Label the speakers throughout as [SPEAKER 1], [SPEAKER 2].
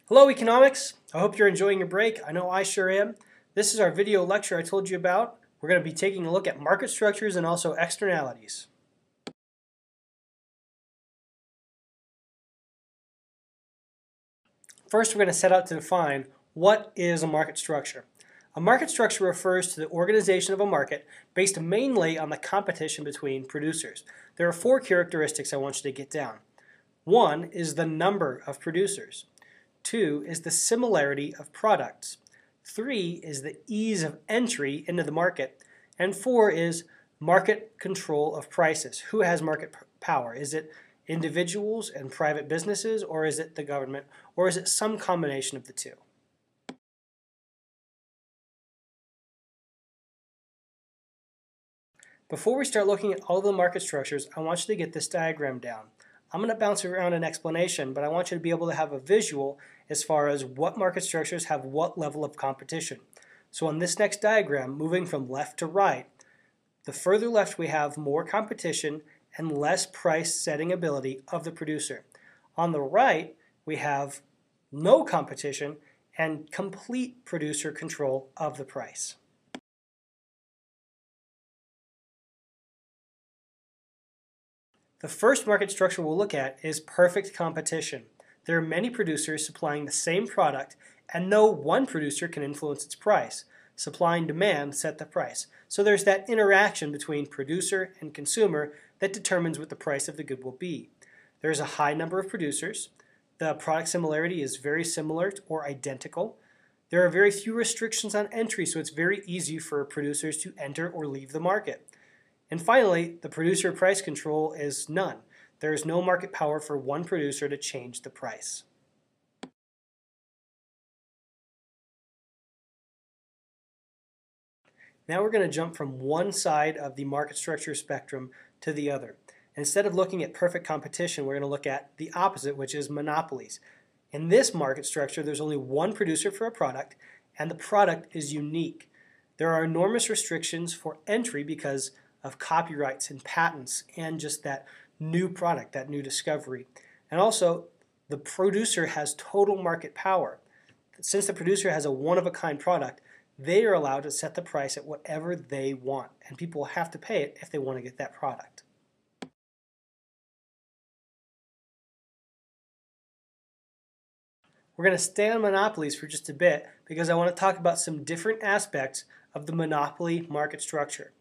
[SPEAKER 1] Hello economics, I hope you're enjoying your break. I know I sure am. This is our video lecture I told you about. We're going to be taking a look at market structures and also externalities. First, we're going to set out to define what is a market structure. A market structure refers to the organization of a market based mainly on the competition between producers. There are four characteristics I want you to get down. One is the number of producers. Two is the similarity of products. Three is the ease of entry into the market. And four is market control of prices. Who has market power? Is it individuals and private businesses, or is it the government, or is it some combination of the two? Before we start looking at all of the market structures, I want you to get this diagram down. I'm going to bounce around an explanation, but I want you to be able to have a visual as far as what market structures have what level of competition. So on this next diagram, moving from left to right, the further left we have more competition and less price setting ability of the producer. On the right, we have no competition and complete producer control of the price. The first market structure we'll look at is perfect competition. There are many producers supplying the same product, and no one producer can influence its price. Supply and demand set the price. So there's that interaction between producer and consumer that determines what the price of the good will be. There's a high number of producers. The product similarity is very similar or identical. There are very few restrictions on entry, so it's very easy for producers to enter or leave the market. And finally, the producer price control is none. There is no market power for one producer to change the price. Now we're going to jump from one side of the market structure spectrum to the other. Instead of looking at perfect competition, we're going to look at the opposite, which is monopolies. In this market structure, there's only one producer for a product, and the product is unique. There are enormous restrictions for entry because of copyrights and patents and just that new product, that new discovery. And also, the producer has total market power. Since the producer has a one-of-a-kind product, they are allowed to set the price at whatever they want, and people will have to pay it if they want to get that product. We're going to stay on monopolies for just a bit because I want to talk about some different aspects of the monopoly market structure.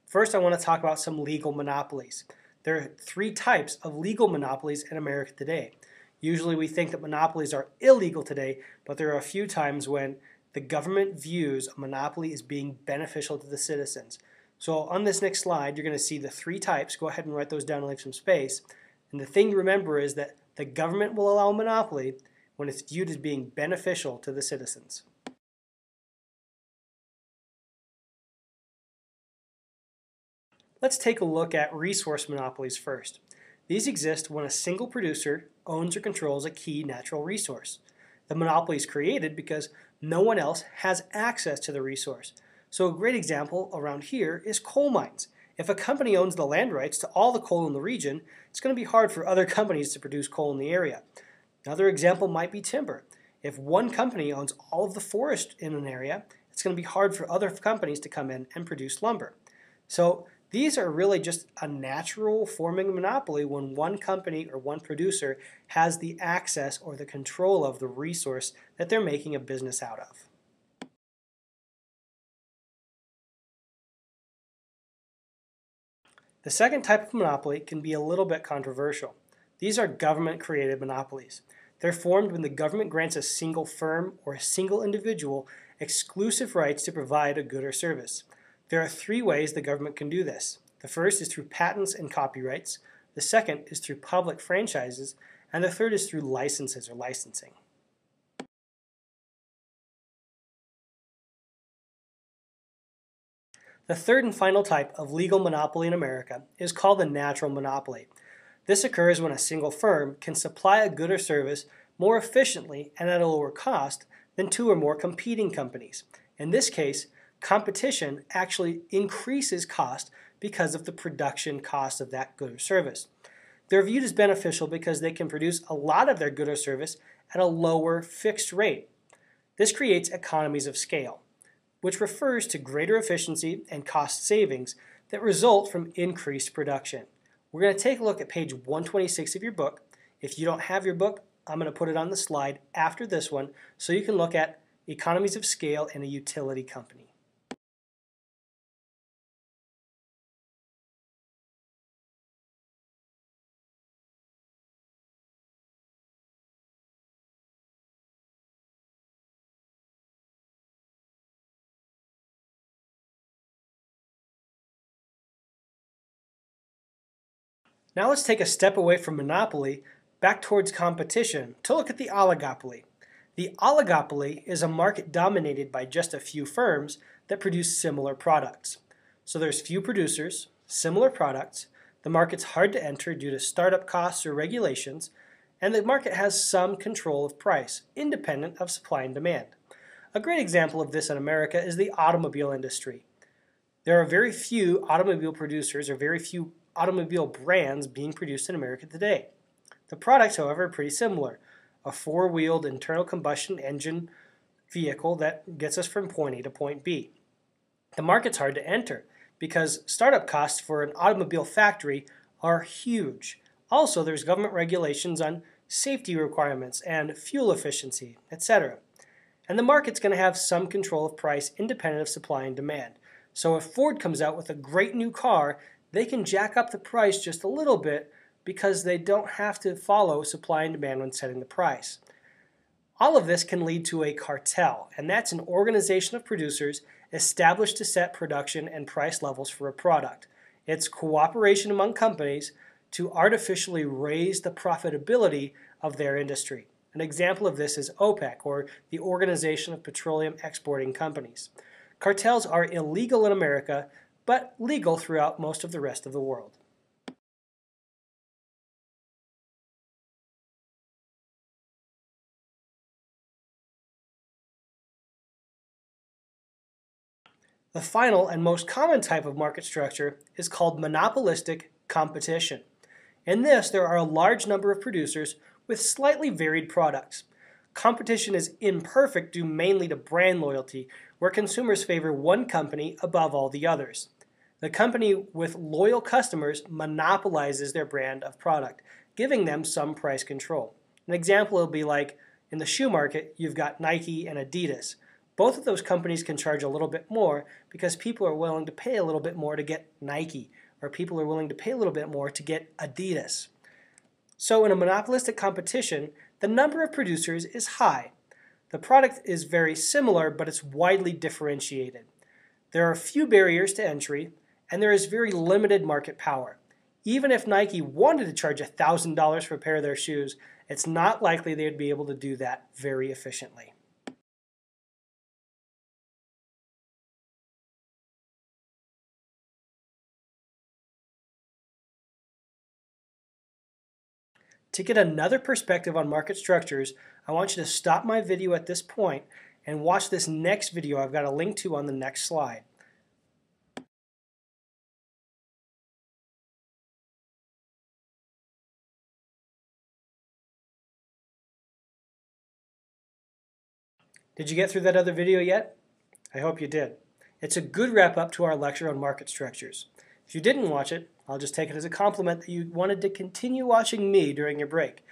[SPEAKER 1] First, I want to talk about some legal monopolies. There are three types of legal monopolies in America today. Usually we think that monopolies are illegal today, but there are a few times when the government views a monopoly as being beneficial to the citizens. So on this next slide, you're going to see the three types. Go ahead and write those down and leave some space. And the thing to remember is that the government will allow a monopoly when it's viewed as being beneficial to the citizens. Let's take a look at resource monopolies first. These exist when a single producer owns or controls a key natural resource. The monopoly is created because no one else has access to the resource. So a great example around here is coal mines. If a company owns the land rights to all the coal in the region, it's going to be hard for other companies to produce coal in the area. Another example might be timber. If one company owns all of the forest in an area, it's going to be hard for other companies to come in and produce lumber. So these are really just a natural forming monopoly when one company or one producer has the access or the control of the resource that they're making a business out of. The second type of monopoly can be a little bit controversial. These are government-created monopolies. They're formed when the government grants a single firm or a single individual exclusive rights to provide a good or service. There are three ways the government can do this. The first is through patents and copyrights. The second is through public franchises. And the third is through licenses or licensing. The third and final type of legal monopoly in America is called the natural monopoly. This occurs when a single firm can supply a good or service more efficiently and at a lower cost than two or more competing companies. In this case, competition actually increases cost because of the production cost of that good or service. They're viewed as beneficial because they can produce a lot of their good or service at a lower fixed rate. This creates economies of scale, which refers to greater efficiency and cost savings that result from increased production. We're going to take a look at page 126 of your book. If you don't have your book, I'm going to put it on the slide after this one so you can look at economies of scale in a utility company. Now let's take a step away from monopoly back towards competition to look at the oligopoly. The oligopoly is a market dominated by just a few firms that produce similar products. So there's few producers, similar products, the market's hard to enter due to startup costs or regulations, and the market has some control of price, independent of supply and demand. A great example of this in America is the automobile industry. There are very few automobile producers or very few automobile brands being produced in America today. The products, however, are pretty similar. A four-wheeled internal combustion engine vehicle that gets us from point A to point B. The market's hard to enter because startup costs for an automobile factory are huge. Also, there's government regulations on safety requirements and fuel efficiency, etc. And the market's going to have some control of price independent of supply and demand. So if Ford comes out with a great new car, they can jack up the price just a little bit because they don't have to follow supply and demand when setting the price. All of this can lead to a cartel, and that's an organization of producers established to set production and price levels for a product. It's cooperation among companies to artificially raise the profitability of their industry. An example of this is OPEC, or the Organization of Petroleum Exporting Companies. Cartels are illegal in America, but legal throughout most of the rest of the world. The final and most common type of market structure is called monopolistic competition. In this, there are a large number of producers with slightly varied products. Competition is imperfect due mainly to brand loyalty, where consumers favor one company above all the others. The company with loyal customers monopolizes their brand of product, giving them some price control. An example will be like in the shoe market, you've got Nike and Adidas. Both of those companies can charge a little bit more because people are willing to pay a little bit more to get Nike, or people are willing to pay a little bit more to get Adidas. So in a monopolistic competition, the number of producers is high. The product is very similar, but it's widely differentiated. There are few barriers to entry, and there is very limited market power. Even if Nike wanted to charge $1,000 for a pair of their shoes, it's not likely they would be able to do that very efficiently. To get another perspective on market structures, I want you to stop my video at this point and watch this next video I've got a link to on the next slide. Did you get through that other video yet? I hope you did. It's a good wrap up to our lecture on market structures. If you didn't watch it, I'll just take it as a compliment that you wanted to continue watching me during your break.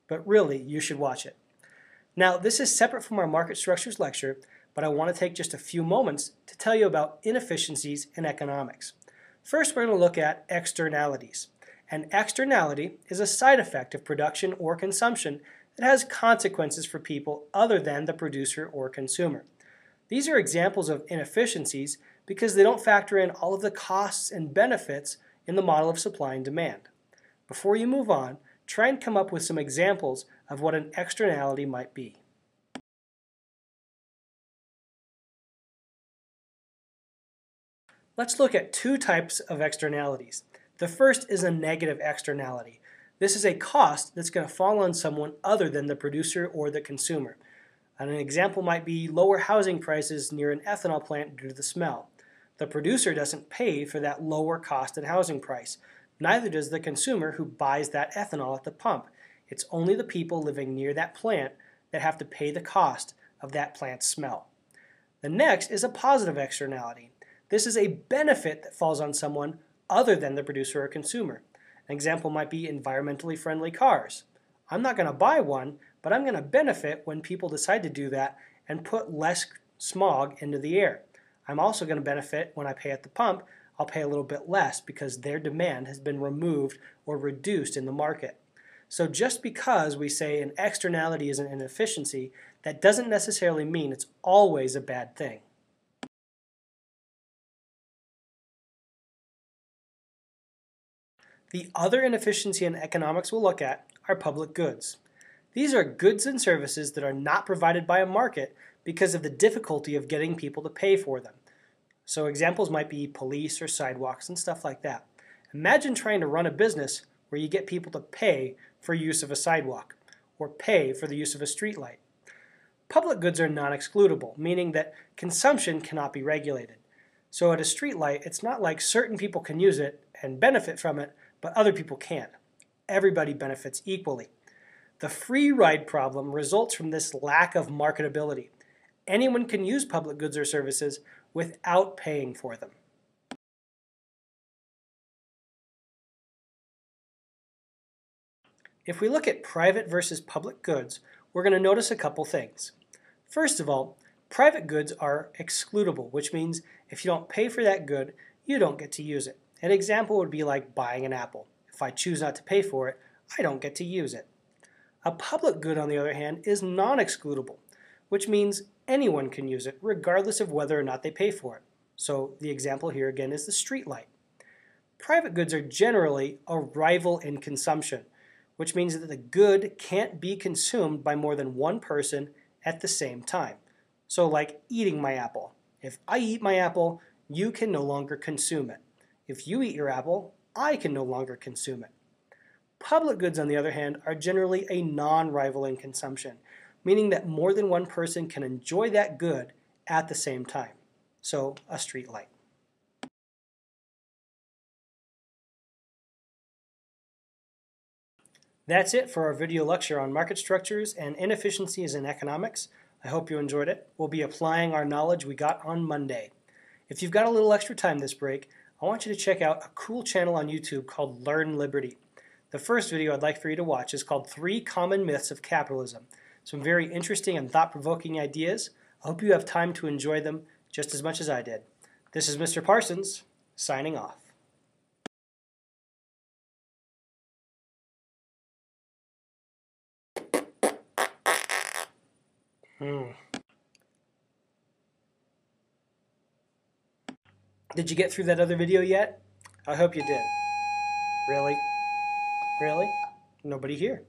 [SPEAKER 1] But really, you should watch it. Now, this is separate from our market structures lecture, but I want to take just a few moments to tell you about inefficiencies in economics. First, we're going to look at externalities. An externality is a side effect of production or consumption that has consequences for people other than the producer or consumer. These are examples of inefficiencies because they don't factor in all of the costs and benefits in the model of supply and demand. Before you move on, try and come up with some examples of what an externality might be. Let's look at two types of externalities. The first is a negative externality. This is a cost that's going to fall on someone other than the producer or the consumer. And an example might be lower housing prices near an ethanol plant due to the smell. The producer doesn't pay for that lower cost and housing price. Neither does the consumer who buys that ethanol at the pump. It's only the people living near that plant that have to pay the cost of that plant's smell. The next is a positive externality. This is a benefit that falls on someone other than the producer or consumer. An example might be environmentally friendly cars. I'm not going to buy one, but I'm going to benefit when people decide to do that and put less smog into the air. I'm also going to benefit when I pay at the pump. I'll pay a little bit less because their demand has been removed or reduced in the market. So just because we say an externality is an inefficiency, that doesn't necessarily mean it's always a bad thing. The other inefficiency in economics we'll look at are public goods. These are goods and services that are not provided by a market because of the difficulty of getting people to pay for them. So examples might be police or sidewalks and stuff like that. Imagine trying to run a business where you get people to pay for use of a sidewalk or pay for the use of a street light. Public goods are non-excludable, meaning that consumption cannot be regulated. So at a street light, it's not like certain people can use it and benefit from it, but other people can't. Everybody benefits equally. The free ride problem results from this lack of marketability. Anyone can use public goods or services without paying for them. If we look at private versus public goods, we're going to notice a couple things. First of all, private goods are excludable, which means if you don't pay for that good, you don't get to use it. An example would be like buying an apple. If I choose not to pay for it, I don't get to use it. A public good, on the other hand, is non-excludable, which means anyone can use it regardless of whether or not they pay for it. So the example here again is the street light. Private goods are generally a rival in consumption, which means that the good can't be consumed by more than one person at the same time. So like eating my apple. If I eat my apple, you can no longer consume it. If you eat your apple, I can no longer consume it. Public goods, on the other hand, are generally a non-rival in consumption, meaning that more than one person can enjoy that good at the same time. So a street light. That's it for our video lecture on market structures and inefficiencies in economics. I hope you enjoyed it. We'll be applying our knowledge we got on Monday. If you've got a little extra time this break, I want you to check out a cool channel on YouTube called Learn Liberty. The first video I'd like for you to watch is called 3 Common Myths of Capitalism. Some very interesting and thought-provoking ideas. I hope you have time to enjoy them just as much as I did. This is Mr. Parsons, signing off. Did you get through that other video yet? I hope you did. Really? Really? Nobody here.